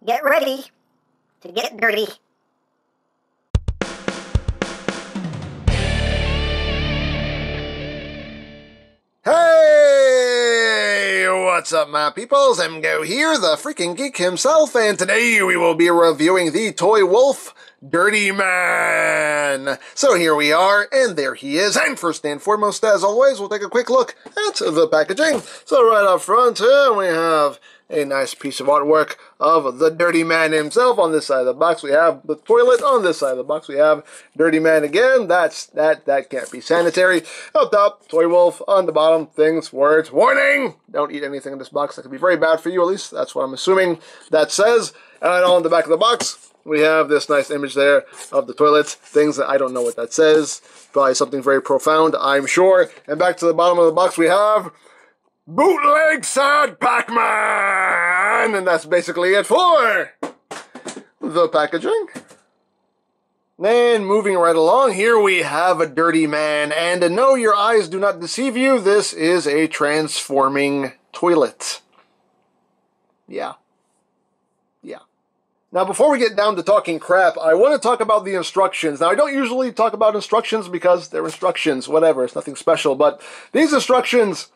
Get ready to get dirty. Hey! What's up, my peoples? EmGo here, the freaking geek himself, and today we will be reviewing the Toywolf Dirty Man. So here we are, and there he is. And first and foremost, as always, we'll take a quick look at the packaging. So right up front here, we have a nice piece of artwork of the Dirty Man himself. On this side of the box, we have the toilet. On this side of the box, we have Dirty Man again. That can't be sanitary. Up top, Toywolf. On the bottom, things, words, warning! Don't eat anything in this box. That could be very bad for you, at least that's what I'm assuming that says. And on the back of the box, we have this nice image there of the toilet. Things that I don't know what that says. Probably something very profound, I'm sure. And back to the bottom of the box, we have Bootleg Sad Pac-Man! And that's basically it for the packaging. And moving right along, here we have a Dirty Man. And no, your eyes do not deceive you. This is a transforming toilet. Yeah. Now, before we get down to talking crap, I want to talk about the instructions. Now, I don't usually talk about instructions because they're instructions, whatever, it's nothing special. But these instructions,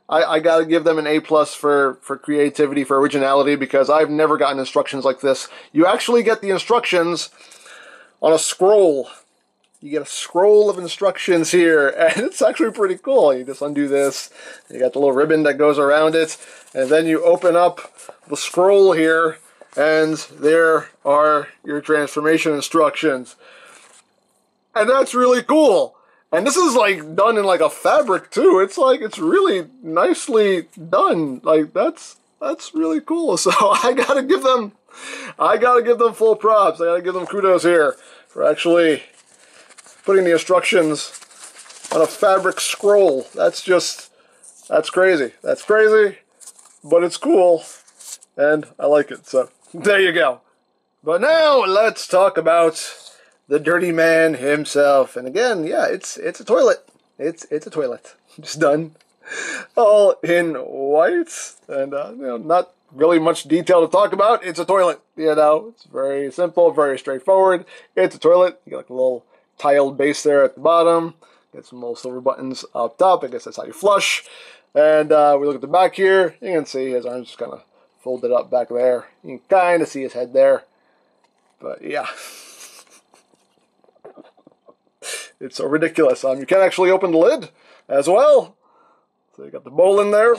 I gotta give them an A+ for creativity, for originality, because I've never gotten instructions like this. You actually get the instructions on a scroll. You get a scroll of instructions here, and it's actually pretty cool. You just undo this, you got the little ribbon that goes around it, and then you open up the scroll here, and there are your transformation instructions. And that's really cool. And this is like done in like a fabric too. It's like, it's really nicely done. Like that's really cool. So I gotta give them full props. I gotta give them kudos here for actually putting the instructions on a fabric scroll. That's crazy. That's crazy, but it's cool. And I like it. So there you go. But now let's talk about the Dirty Man himself. And again, yeah, it's a toilet. It's a toilet. Just done all in white. And, not really much detail to talk about. It's a toilet, It's very simple, very straightforward. It's a toilet. You got like a little tiled base there at the bottom. Get some little silver buttons up top. I guess that's how you flush. And we look at the back here. You can see his arms just kind of folded up back there. You can kind of see his head there. But, yeah. It's so ridiculous. You can actually open the lid as well. So you got the bowl in there.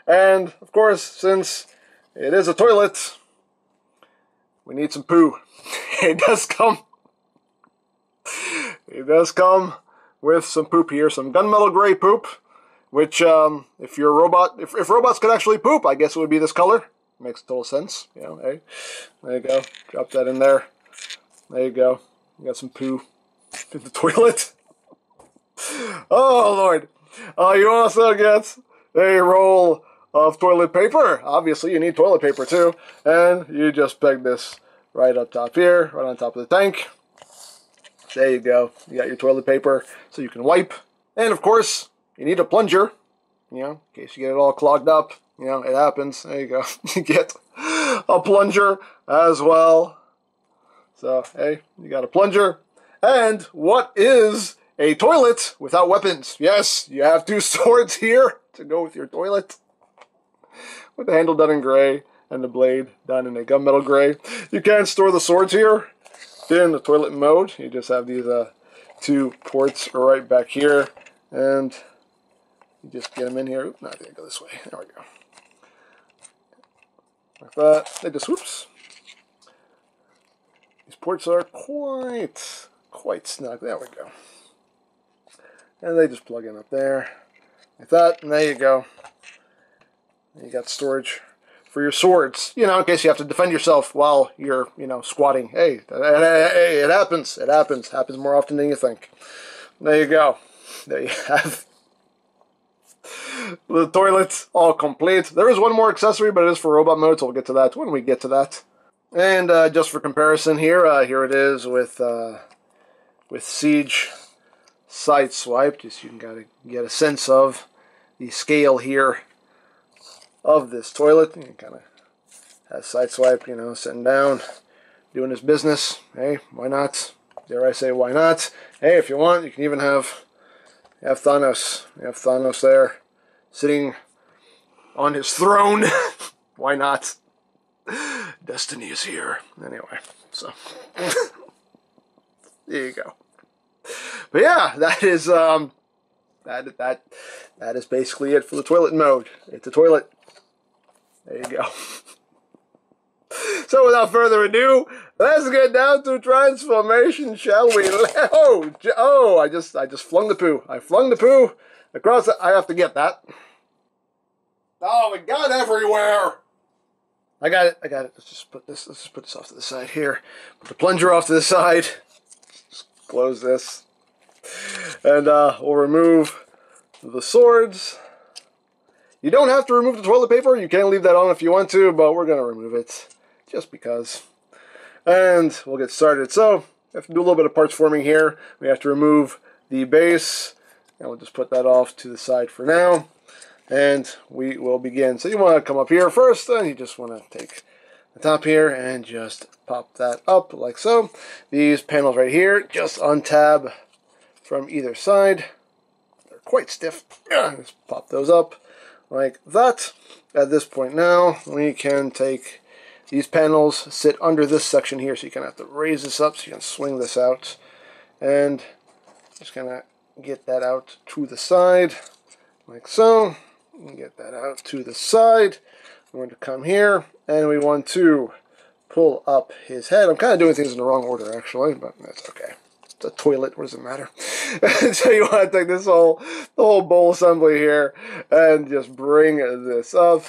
And, of course, since it is a toilet, we need some poo. It does come with some poop here. Some gunmetal gray poop. Which, if you're a robot, if robots could actually poop, I guess it would be this color. Makes total sense. Hey, there you go. Drop that in there. There you go. You got some poo in the toilet. Oh, Lord. You also get a roll of toilet paper. Obviously, you need toilet paper, too. And you just peg this right up top here, right on top of the tank. There you go. You got your toilet paper so you can wipe. And, of course, you need a plunger, in case you get it all clogged up. It happens. There you go. You get a plunger as well. So, hey, you got a plunger. And what is a toilet without weapons? Yes, you have two swords here to go with your toilet. With the handle done in gray and the blade done in a gunmetal gray. You can store the swords here in the toilet mode. You just have these two ports right back here. And you just get them in here. Oop, no, I think I go this way. There we go. Like that. They just, whoops. These ports are quite snug. There we go. And they just plug in up there. Like that. And there you go. And you got storage for your swords. In case you have to defend yourself while you're, squatting. Hey, it happens. It happens. Happens more often than you think. There you go. There you have the toilet all complete. There is one more accessory, but it is for robot mode, so we'll get to that when we get to that. And just for comparison here, here it is with Siege side swipe, just so you can get a sense of the scale here of this toilet. You can kind of Has Sideswipe, you know, sitting down, doing his business. Hey, why not? Dare I say, why not? Hey, if you want, you can even have Thanos. You have Thanos there, sitting on his throne. Why not? Destiny is here. Anyway, so there you go. But yeah, that is that is basically it for the toilet mode. It's a toilet. There you go. So without further ado, let's get down to transformation, shall we? Oh! I just flung the poo. I flung the poo across. I have to get that. Oh, it got everywhere. I got it. Let's just put this off to the side here. Put the plunger off to the side. Just close this, and we'll remove the swords. You don't have to remove the toilet paper. You can leave that on if you want to, but we're gonna remove it just because. And we'll get started. So we have to do a little bit of parts forming here. We have to remove the base, and we'll just put that off to the side for now. And we will begin. So you want to come up here first, and you just want to take the top here and just pop that up like so. These panels right here, just untab from either side. They're quite stiff. Just pop those up like that. At this point now, we can take these panels, sit under this section here, so you kind of have to raise this up so you can swing this out. And just kind of get that out to the side like so. Get that out to the side. We're going to come here, and we want to pull up his head. I'm kind of doing things in the wrong order, actually, but that's okay. It's a toilet. What does it matter? So you want to take the whole bowl assembly here, and just bring this up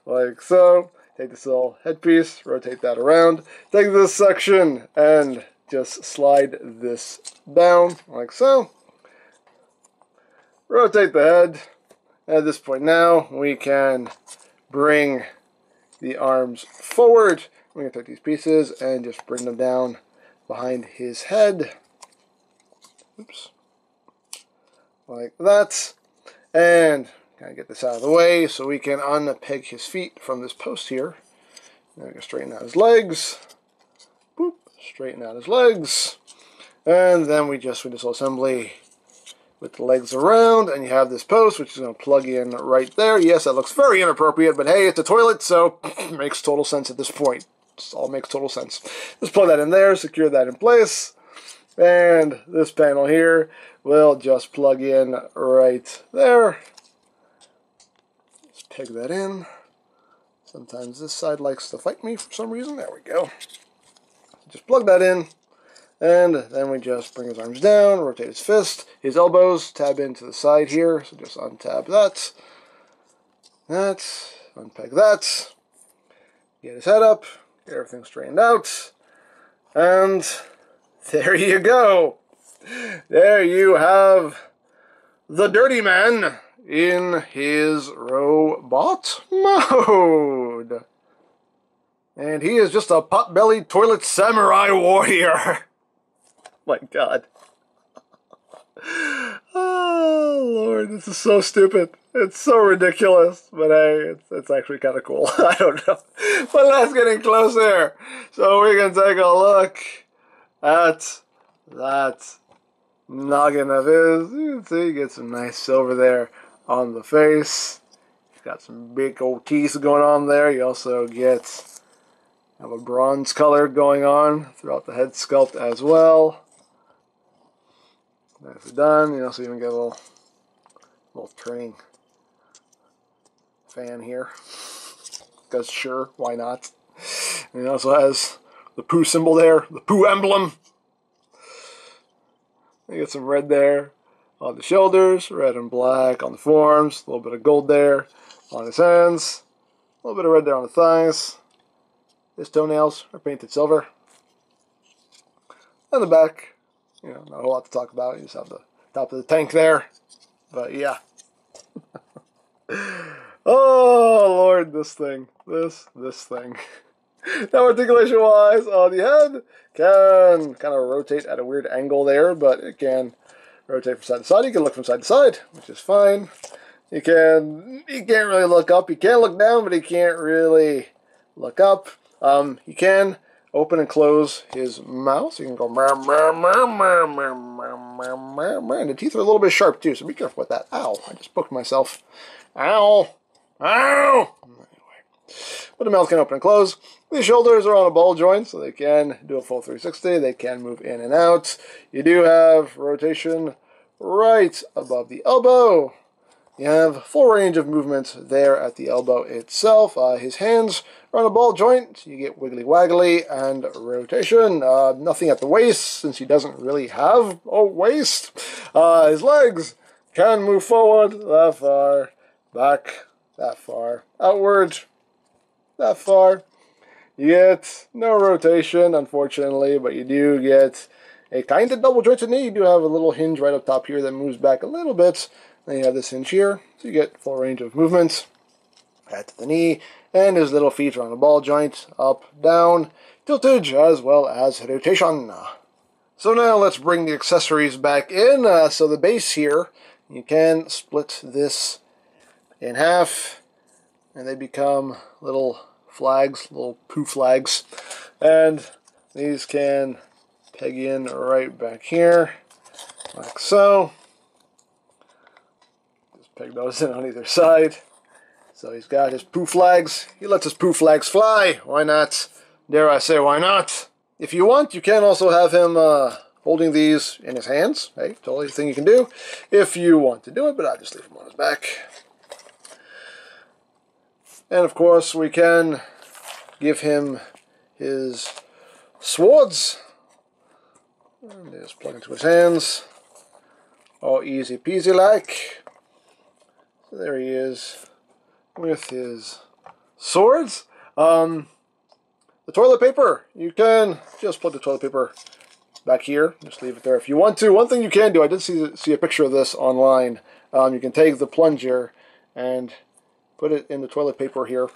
like so. Take this little headpiece, rotate that around. Take this section, and just slide this down like so. Rotate the head. At this point now, we can bring the arms forward. We're going to take these pieces and just bring them down behind his head. Oops. Like that. And kind of get this out of the way so we can unpeg his feet from this post here. Now we can straighten out his legs. Boop. Straighten out his legs. And then we just little assembly with the legs around, and you have this post, which is going to plug in right there. Yes, that looks very inappropriate, but hey, it's a toilet, so it makes total sense at this point. It all makes total sense. Just plug that in there, secure that in place, and this panel here will just plug in right there. Just peg that in. Sometimes this side likes to fight me for some reason. There we go. Just plug that in. And then we just bring his arms down, rotate his fist, his elbows, tab into the side here, so just untab that, unpeg that, get his head up, get everything straightened out, and there you go. There you have the Dirty Man in his robot mode. And he is just a pot-bellied toilet samurai warrior. My God. Oh, Lord, this is so stupid. It's so ridiculous, but hey, it's actually kind of cool. I don't know. But let's get in closer so we can take a look at that noggin of his. You can see, get some nice silver there on the face. He's got some big old teeth going on there. You also have a bronze color going on throughout the head sculpt as well. Nicely done. You also even get a little turning fan here. Because sure, why not? And it also has the poo symbol there, the poo emblem. You get some red there on the shoulders, red and black on the forearms, a little bit of gold there on his hands, a little bit of red there on the thighs. His toenails are painted silver. And the back, you know, not a whole lot to talk about. You just have the top of the tank there. But yeah. Oh, Lord, this thing. This thing. Now, articulation-wise, on the head can kind of rotate at a weird angle there, but it can rotate from side to side. You can look from side to side, which is fine. He can't really look up. He can look down, but he can't really look up. He can open and close his mouth. So you can go meow, meow, meow, meow, meow, meow, meow, meow. And the teeth are a little bit sharp too, so be careful with that. Ow, I just poked myself. Ow! Ow! Anyway, but the mouth can open and close. The shoulders are on a ball joint, so they can do a full 360. They can move in and out. You do have rotation right above the elbow. You have full range of movement there at the elbow itself. His hands are on a ball joint. You get wiggly waggly and rotation. Nothing at the waist, since he doesn't really have a waist. His legs can move forward that far, back that far, outward that far. You get no rotation, unfortunately, but you do get a kind of double jointed knee. You do have a little hinge right up top here that moves back a little bit. Then you have this hinge here, so you get full range of movement at the knee, and his little feet are on a ball joint, up, down, tiltage, as well as rotation. So now let's bring the accessories back in. So the base here, you can split this in half, and they become little flags, little poo flags, and these can peg in right back here, like so. Just peg those in on either side. So he's got his poo flags. He lets his poo flags fly. Why not? Dare I say, why not? If you want, you can also have him holding these in his hands. Hey, totally a thing you can do if you want to do it, but I'll just leave him on his back. And of course, we can give him his swords. And just plug into his hands. All easy peasy like. So there he is with his swords. The toilet paper. You can just put the toilet paper back here. Just leave it there if you want to. One thing you can do, I did see a picture of this online. You can take the plunger and put it in the toilet paper here,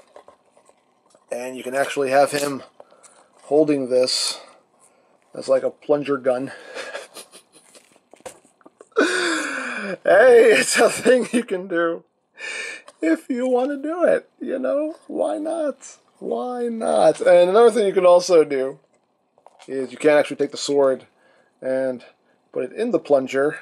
and you can actually have him holding this as like a plunger gun. Hey, it's a thing you can do if you want to do it, you know? Why not? Why not? And another thing you can also do is you can actually take the sword and put it in the plunger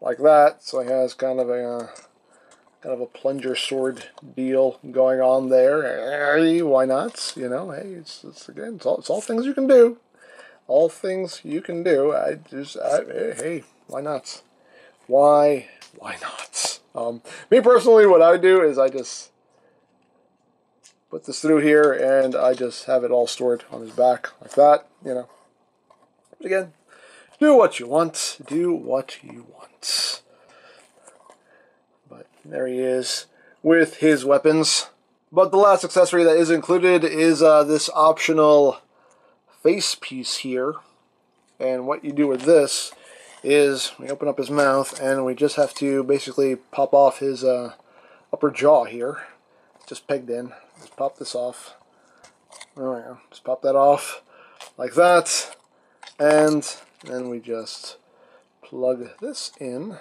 like that, so he has kind of a plunger sword deal going on there. Hey, why not? You know, hey, it's all things you can do. All things you can do. Hey, why not? Why not? Me personally, what I do is I just put this through here and I just have it all stored on his back like that, you know. But again, do what you want. Do what you want. But there he is with his weapons. But the last accessory that is included is this optional face piece here. And what you do with this is we open up his mouth and we just have to basically pop off his upper jaw here. It's just pegged in. Just pop this off. There we go. Just pop that off like that. And then we just plug this in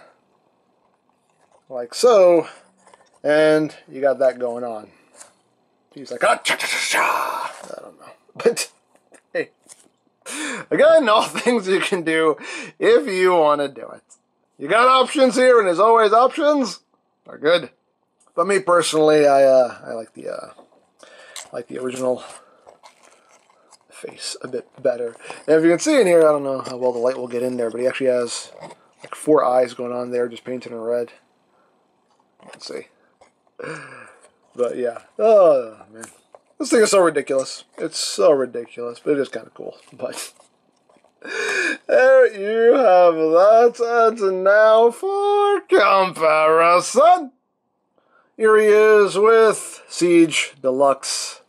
like so. And you got that going on. He's like, ah, cha, cha, cha, cha. I don't know. But hey, again, all things you can do if you want to do it. You got options here, and as always, options are good. But me personally, I like the original face a bit better. And if you can see in here, I don't know how well the light will get in there, but he actually has like 4 eyes going on there, just painted in red. Let's see. But yeah, oh man, this thing is so ridiculous. It's so ridiculous, but it is kind of cool. But there you have that, and now for comparison. Here he is with Siege Deluxe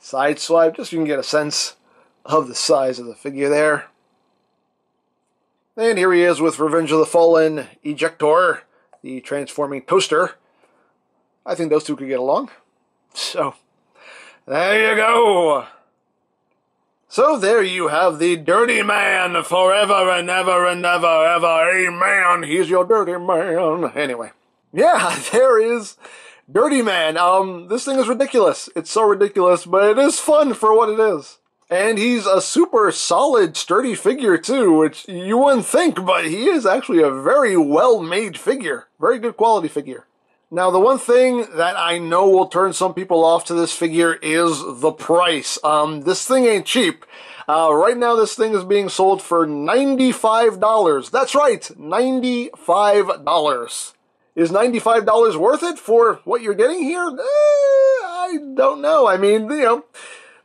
Sideswipe, just so you can get a sense of the size of the figure there. And here he is with Revenge of the Fallen Ejector, the transforming toaster. I think those two could get along. So, there you go. So there you have the Dirty Man forever and ever and ever, ever. Amen. He's your dirty man. Anyway, yeah, there is Dirty Man. This thing is ridiculous. It's so ridiculous, but it is fun for what it is. And he's a super solid, sturdy figure, too, which you wouldn't think, but he is actually a very well-made figure. Very good quality figure. Now, the one thing that I know will turn some people off to this figure is the price. This thing ain't cheap. Right now, this thing is being sold for $95. That's right, $95. Is $95 worth it for what you're getting here? I don't know. I mean, you know,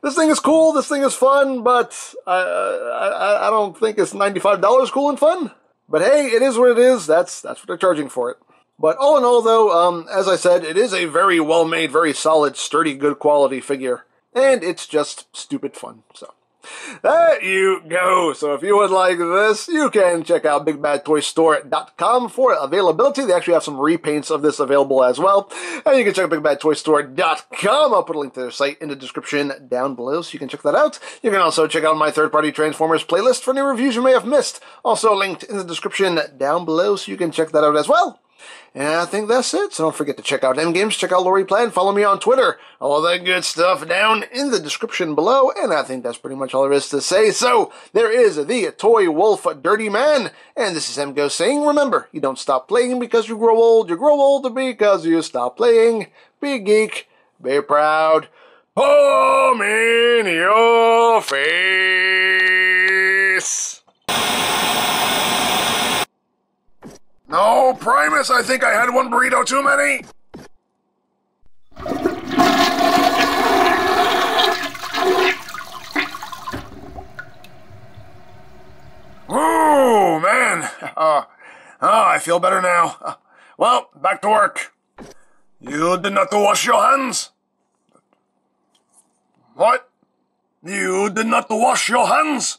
this thing is cool, this thing is fun, but I don't think it's $95 cool and fun. But hey, it is what it is. That's what they're charging for it. But all in all, though, as I said, it is a very well-made, very solid, sturdy, good quality figure. And it's just stupid fun, so. There you go. So if you would like this, you can check out BigBadToyStore.com for availability. They actually have some repaints of this available as well. And you can check out BigBadToyStore.com. I'll put a link to their site in the description down below, so you can check that out. You can also check out my third-party Transformers playlist for any reviews you may have missed. Also linked in the description down below, so you can check that out as well. And I think that's it. So don't forget to check out EmGo's, check out Lori Plan, follow me on Twitter. All that good stuff down in the description below. And I think that's pretty much all there is to say. So there is the Toywolf Dirty Man. And this is EmGo saying, remember, you don't stop playing because you grow old. You grow old because you stop playing. Be a geek. Be proud. Palm in your face. No, Primus, I think I had one burrito too many. Oh, man. I feel better now. Well, back to work. You did not wash your hands? What? You did not wash your hands?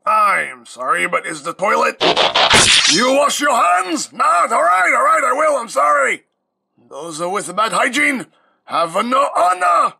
I'm sorry, but is the toilet... You wash your hands? Not? All right, I will, I'm sorry. Those with bad hygiene have no honor.